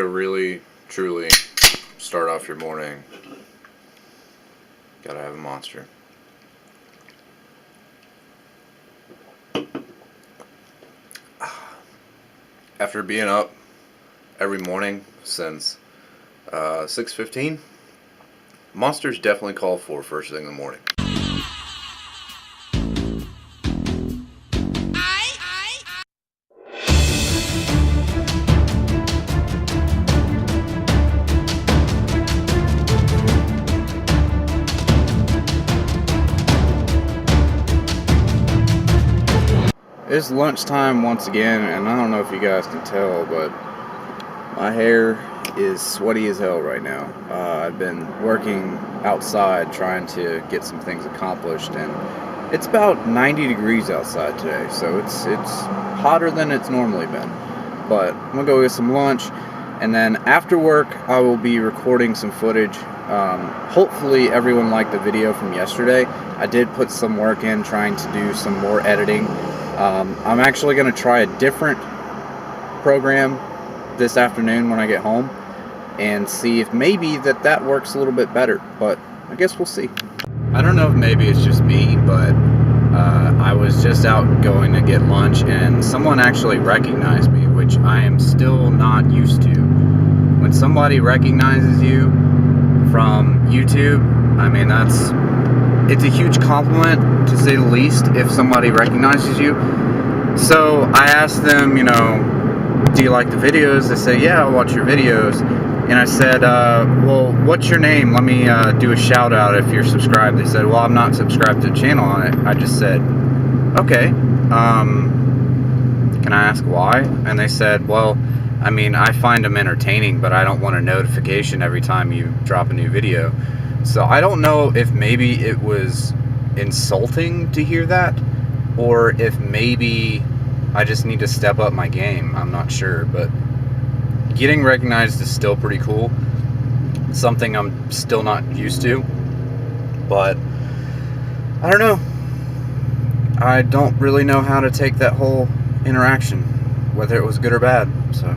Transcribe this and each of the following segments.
to really, truly start off your morning, gotta have a Monster. After being up every morning since 6:15, Monster's definitely called for first thing in the morning. It's lunchtime once again, and I don't know if you guys can tell, but my hair is sweaty as hell right now. I've been working outside trying to get some things accomplished, and it's about 90 degrees outside today, so it's hotter than it's normally been. But I'm gonna go get some lunch, and then after work I will be recording some footage. Hopefully everyone liked the video from yesterday. I did put some work in trying to do some more editing. I'm actually going to try a different program this afternoon when I get home and see if maybe that works a little bit better, but I guess we'll see. I don't know if maybe it's just me, but I was just out going to get lunch and someone actually recognized me, which I am still not used to. When somebody recognizes you from YouTube, I mean, it's a huge compliment, to say the least, if somebody recognizes you. So I asked them, do you like the videos? They said, yeah, I watch your videos. And I said, well, what's your name? Let me do a shout out if you're subscribed. They said, well, I'm not subscribed to the channel on it. I just said, okay, can I ask why? And they said, well, I mean, I find them entertaining, but I don't want a notification every time you drop a new video. So I don't know if maybe it was insulting to hear that, or if maybe I just need to step up my game. I'm not sure, but getting recognized is still pretty cool. Something I'm still not used to, but I don't know. I don't really know how to take that whole interaction, whether it was good or bad. So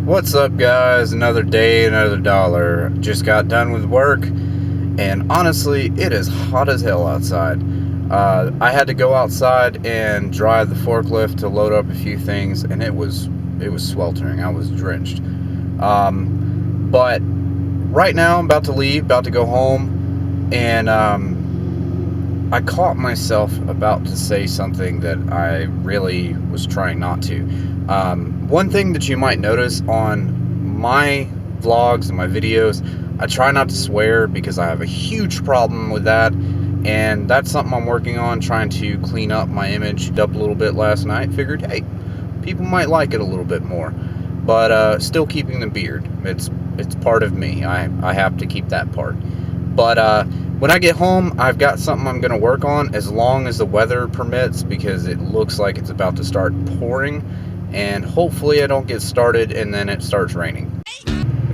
what's up, guys? Another day, another dollar. Just got done with work, and honestly, it is hot as hell outside. I had to go outside and drive the forklift to load up a few things, and it was sweltering. I was drenched. But right now, I'm about to leave, about to go home, and I caught myself about to say something that I really was trying not to. One thing that you might notice on my vlogs and my videos, I try not to swear because I have a huge problem with that, and that's something I'm working on, trying to clean up my image. Up a little bit last night, figured, hey, people might like it a little bit more, but still keeping the beard. It's part of me. I have to keep that part. But when I get home, I've got something I'm going to work on, as long as the weather permits, because it looks like it's about to start pouring, and hopefully I don't get started and then it starts raining.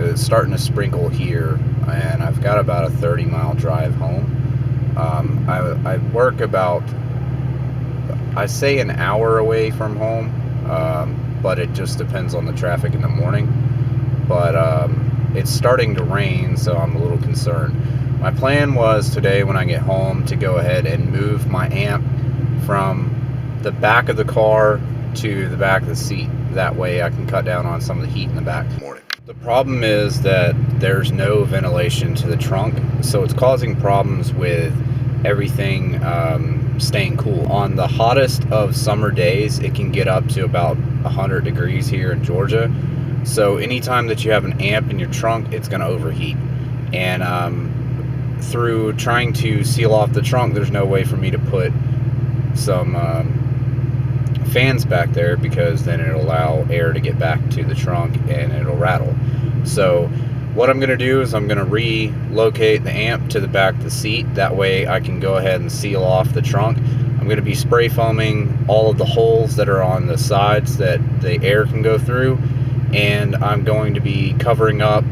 It's starting to sprinkle here, and I've got about a 30-mile drive home. I work about, I say, an hour away from home, but it just depends on the traffic in the morning. But it's starting to rain, so I'm a little concerned. My plan was today, when I get home, to go ahead and move my amp from the back of the car to the back of the seat. That way I can cut down on some of the heat in the back in the morning. The problem is that there's no ventilation to the trunk, so it's causing problems with everything staying cool. On the hottest of summer days, it can get up to about 100 degrees here in Georgia. So anytime that you have an amp in your trunk, it's going to overheat. And through trying to seal off the trunk, there's no way for me to put some fans back there, because then it'll allow air to get back to the trunk and it'll rattle. So what I'm going to do is I'm going to relocate the amp to the back of the seat. That way I can go ahead and seal off the trunk. I'm going to be spray foaming all of the holes that are on the sides that the air can go through, and I'm going to be covering up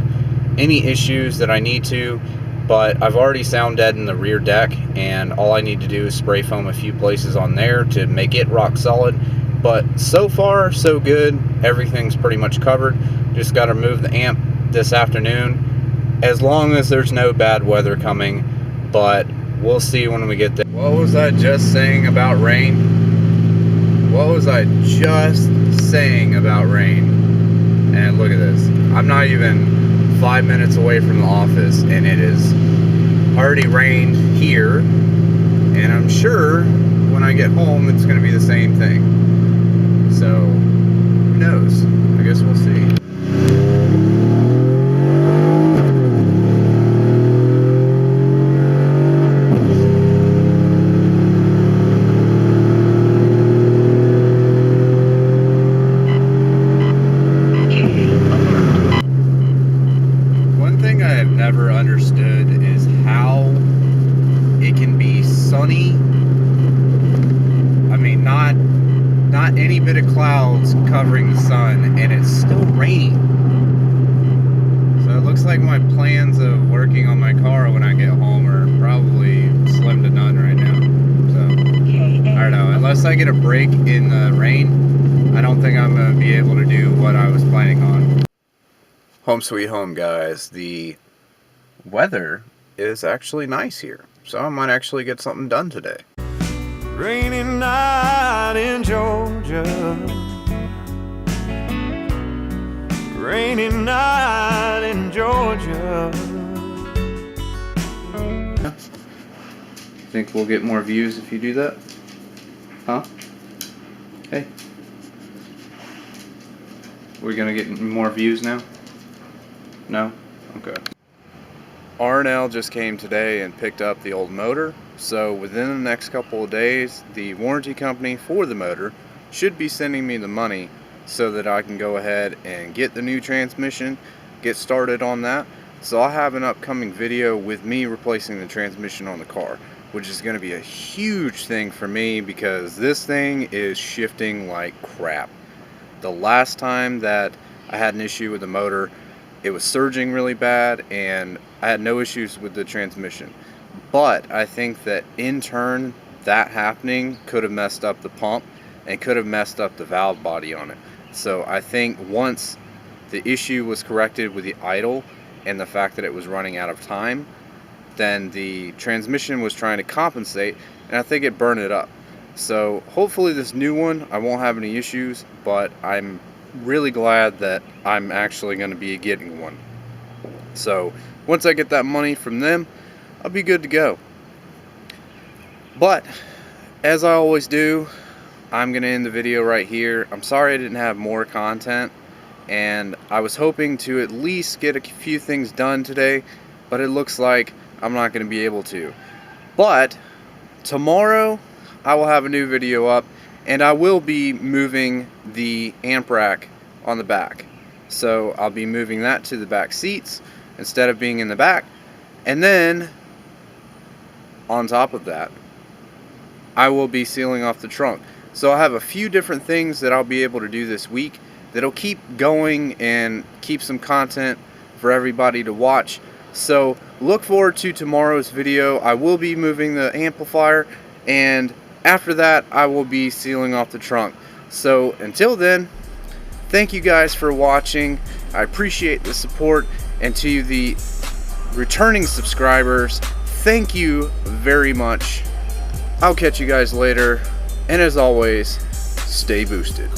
any issues that I need to. But I've already sound deadened the rear deck, and all I need to do is spray foam a few places on there to make it rock solid, But so far, so good. Everything's pretty much covered. Just got to move the amp this afternoon, as long as there's no bad weather coming. But we'll see when we get there. What was I just saying about rain? What was I just saying about rain? And look at this. I'm not even 5 minutes away from the office, and it is already rained here. And I'm sure when I get home, it's going to be the same thing. So, who knows? I guess we'll see. One thing I have never understood is how it can be sunny. I mean, not any bit of clouds covering the sun, and it's still raining. So it looks like my plans of working on my car when I get home are probably slim to none right now. So I don't know. Unless I get a break in the rain, I don't think I'm going to be able to do what I was planning on. Home sweet home, guys. The weather is actually nice here, so I might actually get something done today. Rainy night in Georgia. Rainy night in Georgia. Think we'll get more views if you do that? Huh? Hey. We're gonna get more views now? No? Okay. R&L just came today and picked up the old motor, so within the next couple of days, the warranty company for the motor should be sending me the money so that I can go ahead and get the new transmission, get started on that. So I'll have an upcoming video with me replacing the transmission on the car, which is going to be a huge thing for me because this thing is shifting like crap. The last time that I had an issue with the motor, it was surging really bad, and I had no issues with the transmission. But I think that in turn, that happening could have messed up the pump and could have messed up the valve body on it. So I think once the issue was corrected with the idle and the fact that it was running out of time, then the transmission was trying to compensate, and I think it burned it up. So hopefully this new one, I won't have any issues, but I'm really glad that I'm actually going to be getting one. So once I get that money from them, I'll be good to go. But as I always do, I'm going to end the video right here. I'm sorry I didn't have more content, and I was hoping to at least get a few things done today, but it looks like I'm not going to be able to. But tomorrow I will have a new video up, and I will be moving the amp rack on the back. So I'll be moving that to the back seats instead of being in the back. And then on top of that, I will be sealing off the trunk. So I'll have a few different things that I'll be able to do this week that'll keep going and keep some content for everybody to watch. So look forward to tomorrow's video. I will be moving the amplifier, and after that I will be sealing off the trunk. So until then, thank you guys for watching. I appreciate the support, and to the returning subscribers, thank you very much. I'll catch you guys later, and as always, stay boosted.